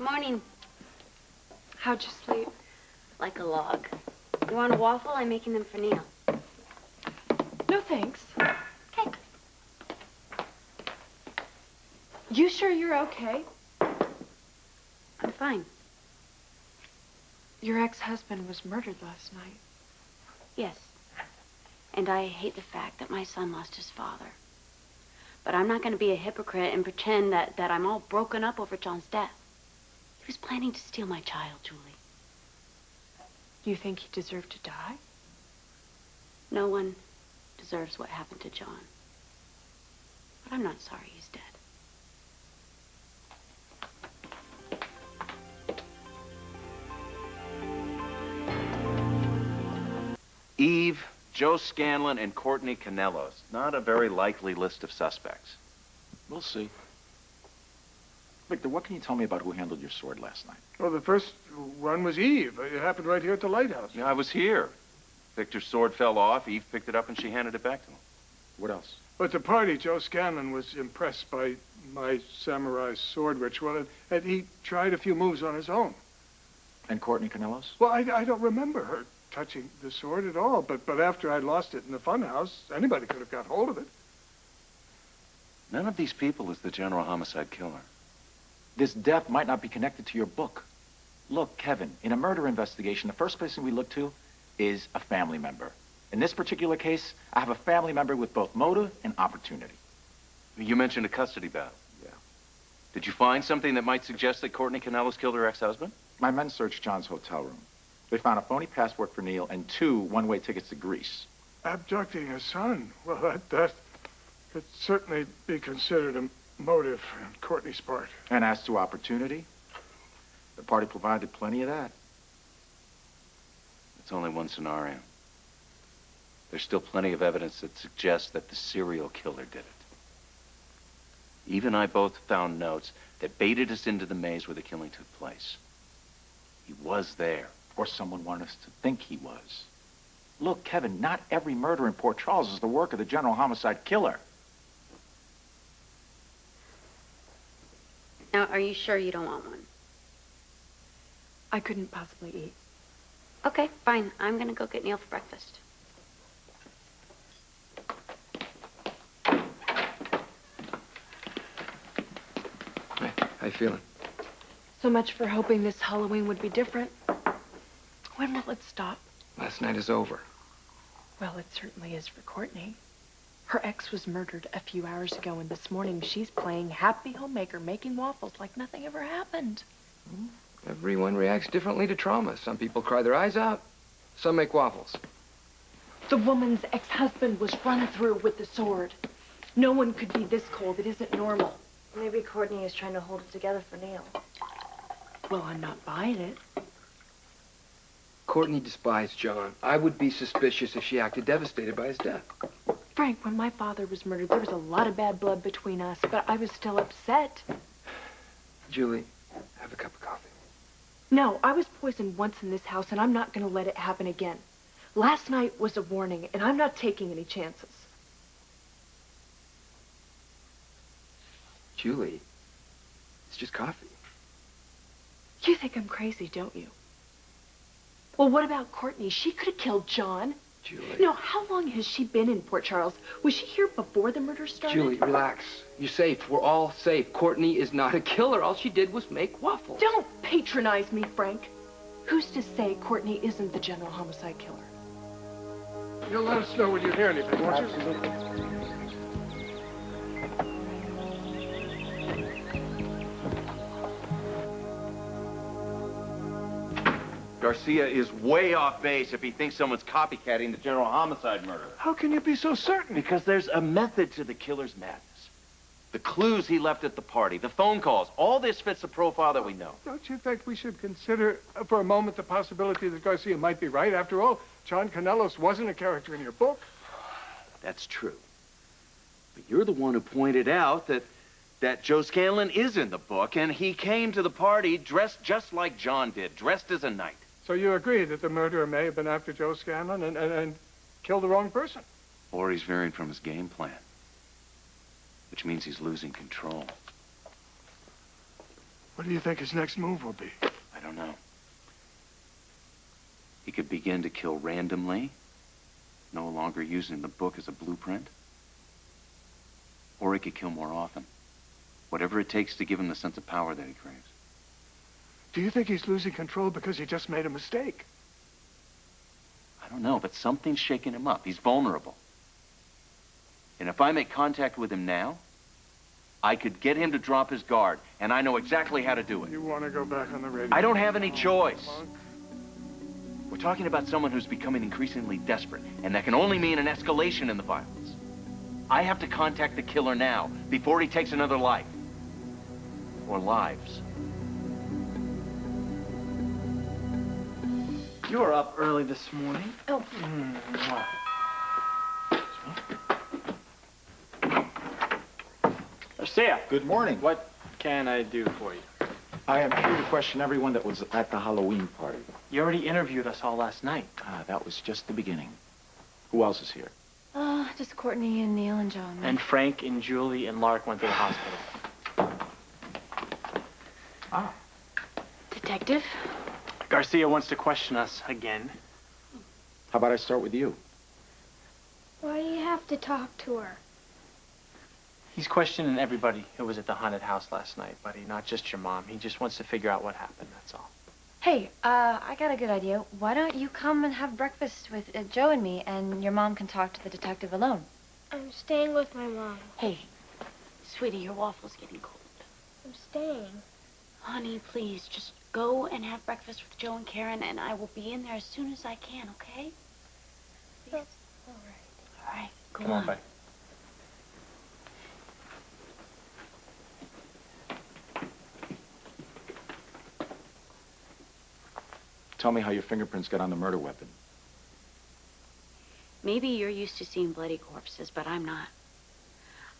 Morning. How'd you sleep? Like a log. You want a waffle? I'm making them for Neil. No, thanks. Okay. You sure you're okay? I'm fine. Your ex-husband was murdered last night. Yes. And I hate the fact that my son lost his father. But I'm not going to be a hypocrite and pretend that I'm all broken up over John's death. He was planning to steal my child, Julie. You think he deserved to die? No one deserves what happened to John. But I'm not sorry he's dead. Eve, Joe Scanlon, and Courtney Canellos. Not a very likely list of suspects. We'll see. Victor, what can you tell me about who handled your sword last night? Well, the first one was Eve. It happened right here at the lighthouse. Yeah, I was here. Victor's sword fell off. Eve picked it up and she handed it back to him. What else? But at the party, Joe Scanlon was impressed by my samurai sword ritual, and he tried a few moves on his own. And Courtney Canellos? Well, I don't remember her touching the sword at all, but after I lost it in the funhouse, anybody could have got hold of it. None of these people is the general homicide killer. This death might not be connected to your book. Look, Kevin, in a murder investigation, the first person we look to is a family member. In this particular case, I have a family member with both motive and opportunity. You mentioned a custody battle. Yeah. Did you find something that might suggest that Courtney Canellos killed her ex-husband? My men searched John's hotel room. They found a phony passport for Neil and 2 one-way tickets to Greece. Abducting a son? Well, that could certainly be considered a motive on Courtney's part. And as to opportunity, the party provided plenty of that. It's only one scenario. There's still plenty of evidence that suggests that the serial killer did it. Eve and I both found notes that baited us into the maze where the killing took place. He was there. Or someone wanted us to think he was. Look, Kevin, not every murder in Port Charles is the work of the general homicide killer. Now, are you sure you don't want one? I couldn't possibly eat. Okay, fine. I'm gonna go get Neil for breakfast. Hey, how you feeling? So much for hoping this Halloween would be different. When will it stop? Last night is over. Well, it certainly is for Courtney. Her ex was murdered a few hours ago, and this morning she's playing happy homemaker, making waffles like nothing ever happened. Everyone reacts differently to trauma. Some people cry their eyes out. Some make waffles. The woman's ex-husband was run through with the sword. No one could be this cold. It isn't normal. Maybe Courtney is trying to hold it together for Neil. Well, I'm not buying it. Courtney despised John. I would be suspicious if she acted devastated by his death. Frank, when my father was murdered, there was a lot of bad blood between us, but I was still upset. Julie, have a cup of coffee. No, I was poisoned once in this house, and I'm not going to let it happen again. Last night was a warning, and I'm not taking any chances. Julie, it's just coffee. You think I'm crazy, don't you? Well, what about Courtney? She could have killed John. Julie. No, how long has she been in Port Charles? Was she here before the murder started? Julie, relax. You're safe. We're all safe. Courtney is not a killer. All she did was make waffles. Don't patronize me, Frank. Who's to say Courtney isn't the general homicide killer? You'll let us know when you hear anything, won't you? Absolutely. Garcia is way off base if he thinks someone's copycatting the general homicide murder. How can you be so certain? Because there's a method to the killer's madness. The clues he left at the party, the phone calls, all this fits the profile that we know. Don't you think we should consider for a moment the possibility that Garcia might be right? After all, John Canellos wasn't a character in your book. That's true. But you're the one who pointed out that Joe Scanlon is in the book, and he came to the party dressed just like John did, dressed as a knight. So you agree that the murderer may have been after Joe Scanlon and killed the wrong person? Or he's veering from his game plan, which means he's losing control. What do you think his next move will be? I don't know. He could begin to kill randomly, no longer using the book as a blueprint. Or he could kill more often. Whatever it takes to give him the sense of power that he craves. Do you think he's losing control because he just made a mistake? I don't know, but something's shaking him up. He's vulnerable. And if I make contact with him now, I could get him to drop his guard, and I know exactly how to do it. You want to go back on the radio? I don't have any choice. Monk? We're talking about someone who's becoming increasingly desperate, and that can only mean an escalation in the violence. I have to contact the killer now, before he takes another life. Or lives. You were up early this morning. Oh. Garcia, Good morning. what can I do for you? I am here to question everyone that was at the Halloween party. You already interviewed us all last night. That was just the beginning. Who else is here? Just Courtney and Neil and John. And Frank and Julie and Lark went to the hospital. Ah. Detective? Garcia wants to question us again. How about I start with you? Why do you have to talk to her? He's questioning everybody who was at the haunted house last night, buddy, not just your mom. He just wants to figure out what happened, that's all. Hey, I got a good idea. Why don't you come and have breakfast with Joe and me, and your mom can talk to the detective alone? I'm staying with my mom. Hey, sweetie, your waffle's getting cold. I'm staying. Honey, please, just go and have breakfast with Joe and Karen, and I will be in there as soon as I can, okay? Please. All right. All right, go Come on, buddy. Tell me how your fingerprints got on the murder weapon. Maybe you're used to seeing bloody corpses, but I'm not.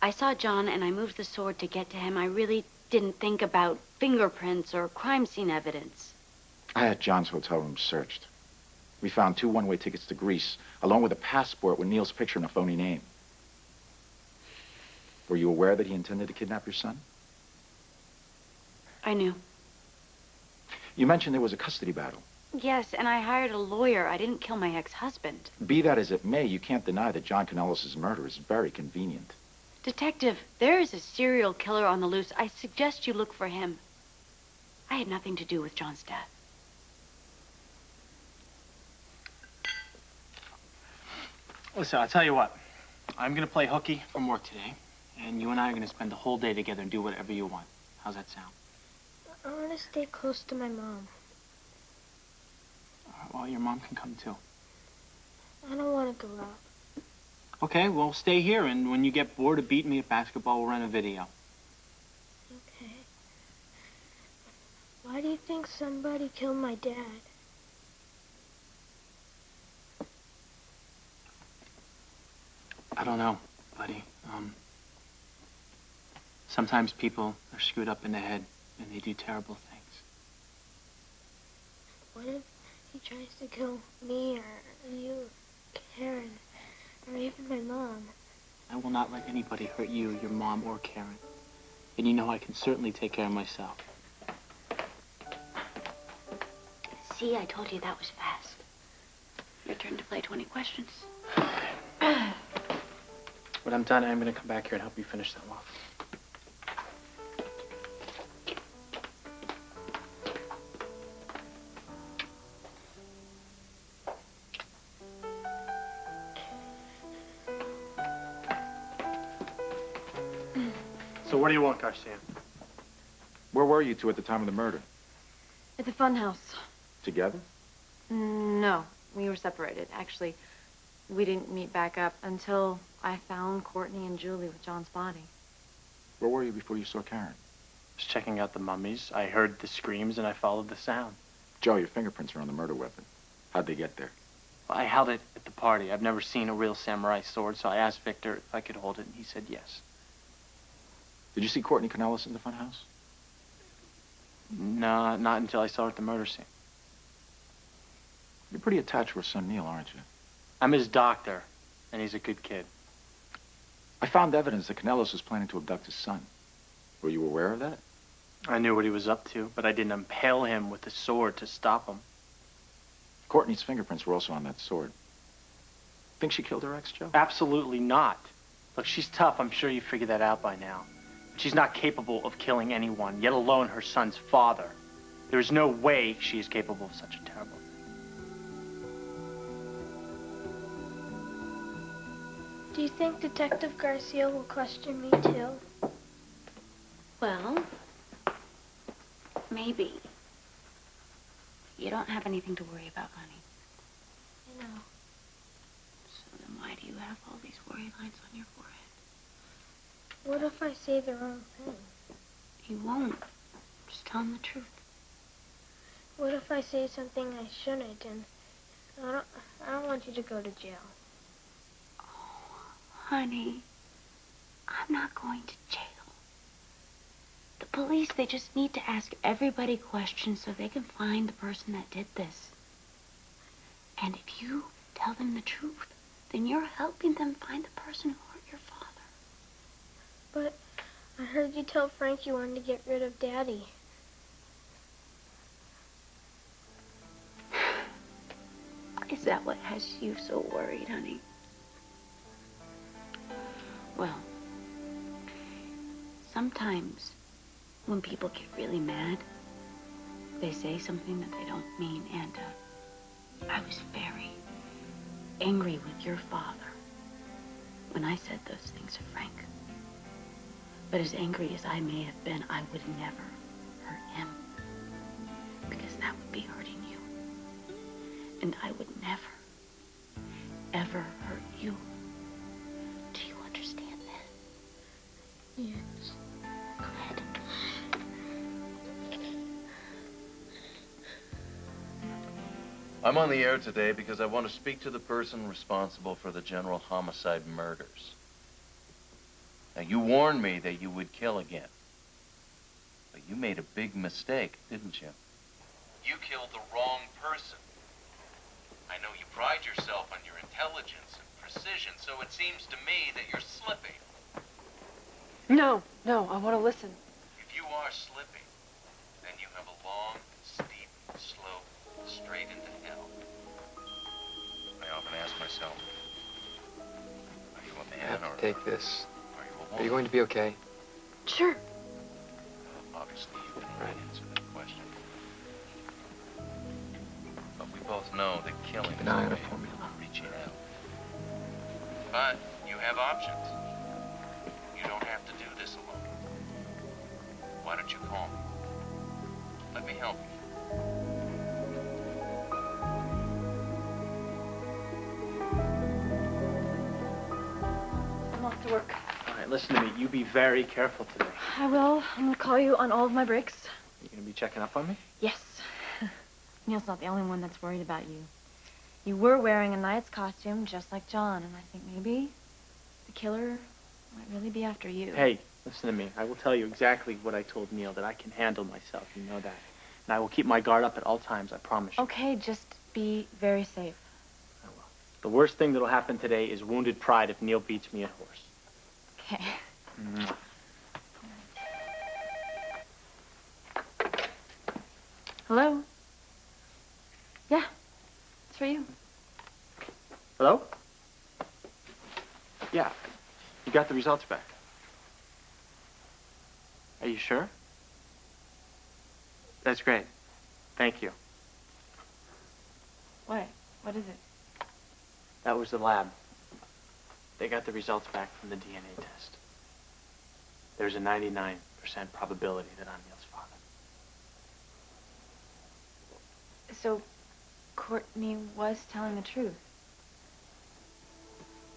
I saw John, and I moved the sword to get to him. I really didn't think about fingerprints or crime scene evidence. I had John's hotel room searched. We found 2 one-way tickets to Greece, along with a passport with Neil's picture and a phony name. Were you aware that he intended to kidnap your son? I knew. You mentioned there was a custody battle. Yes, and I hired a lawyer. I didn't kill my ex-husband. Be that as it may, you can't deny that John Canellis' murder is very convenient. Detective, there is a serial killer on the loose. I suggest you look for him. I had nothing to do with John's death. Listen, I'll tell you what. I'm going to play hooky from work today, and you and I are going to spend the whole day together and do whatever you want. How's that sound? I want to stay close to my mom. Well, your mom can come too. I don't want to go out. Okay, well, stay here, and when you get bored of beating me at basketball, we'll run a video. Okay. Why do you think somebody killed my dad? I don't know, buddy. Sometimes people are screwed up in the head, and they do terrible things. What if he tries to kill me or you, Karen, or even my mom? I will not let anybody hurt you, your mom, or Karen. And you know I can certainly take care of myself. See, I told you that was fast. Your turn to play 20 questions. When I'm done, I'm going to come back here and help you finish that waffle. So what do you want, Garcia? Where were you two at the time of the murder? At the fun house. Together? No, we were separated. Actually, we didn't meet back up until I found Courtney and Julie with John's body. Where were you before you saw Karen? Just checking out the mummies. I heard the screams and I followed the sound. Joe, your fingerprints are on the murder weapon. How'd they get there? I held it at the party. I've never seen a real samurai sword, so I asked Victor if I could hold it, and he said yes. Did you see Courtney Canellis in the fun house? No, not until I saw her at the murder scene. You're pretty attached to her son, Neil, aren't you? I'm his doctor, and he's a good kid. I found evidence that Canellis was planning to abduct his son. Were you aware of that? I knew what he was up to, but I didn't impale him with a sword to stop him. Courtney's fingerprints were also on that sword. Think she killed her ex, Joe? Absolutely not. Look, she's tough. I'm sure you figured that out by now. But she's not capable of killing anyone, yet alone her son's father. There is no way she is capable of such a terrible thing. Do you think Detective Garcia will question me too? Well, maybe. You don't have anything to worry about, honey. I know. So then why do you have all these worry lines on your forehead? What if I say the wrong thing? You won't. Just tell him the truth. What if I say something I shouldn't, and I don't want you to go to jail. Oh, honey, I'm not going to jail. The police, they just need to ask everybody questions so they can find the person that did this. And if you tell them the truth, then you're helping them find the person who hurt your father. But I heard you tell Frank you wanted to get rid of Daddy. Is that what has you so worried, honey? Well, sometimes when people get really mad, they say something that they don't mean, and I was very angry with your father when I said those things to Frank. But as angry as I may have been, I would never hurt him, because that would be hurting you. And I would never, ever hurt you. Do you understand that? Yes. Good. I'm on the air today because I want to speak to the person responsible for the General Homicide murders. Now, you warned me that you would kill again. But you made a big mistake, didn't you? You killed the wrong person. I know you pride yourself on your intelligence and precision, so it seems to me that you're slipping. No, I want to listen. If you are slipping, then you have a long, steep slope straight into hell. I often ask myself, are you a I man have or to take this. are you a woman? Are you going to be okay? Sure. Obviously, you can't answer that question. But we both know that killing Keep is an a eye on way it for me. of reaching out. But you have options. You don't have to do this alone. Why don't you call me? Let me help you. I'm off to work. All right, listen to me. You be very careful today. I will. I'm gonna call you on all of my breaks. You gonna be checking up on me? Yes. Neil's not the only one that's worried about you. You were wearing a knight's costume just like John, and I think maybe the killer might really be after you. Hey, listen to me. I will tell you exactly what I told Neil, that I can handle myself. You know that. And I will keep my guard up at all times, I promise you. Okay, just be very safe. I will. The worst thing that'll happen today is wounded pride if Neil beats me at horse. Okay. Mwah. Hello? Yeah, it's for you. Hello? Yeah. You got the results back. Are you sure? That's great. Thank you. What? What is it? That was the lab. They got the results back from the DNA test. There's a 99% probability that I'm Neil's father. So, Courtney was telling the truth.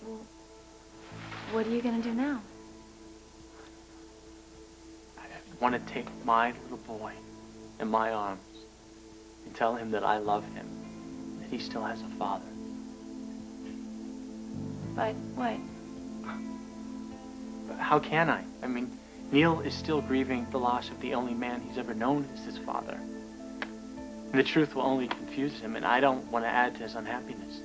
Well, what are you gonna do now? I want to take my little boy in my arms and tell him that I love him, that he still has a father. But what? But how can I? I mean, Neil is still grieving the loss of the only man he's ever known as his father. And the truth will only confuse him, and I don't want to add to his unhappiness.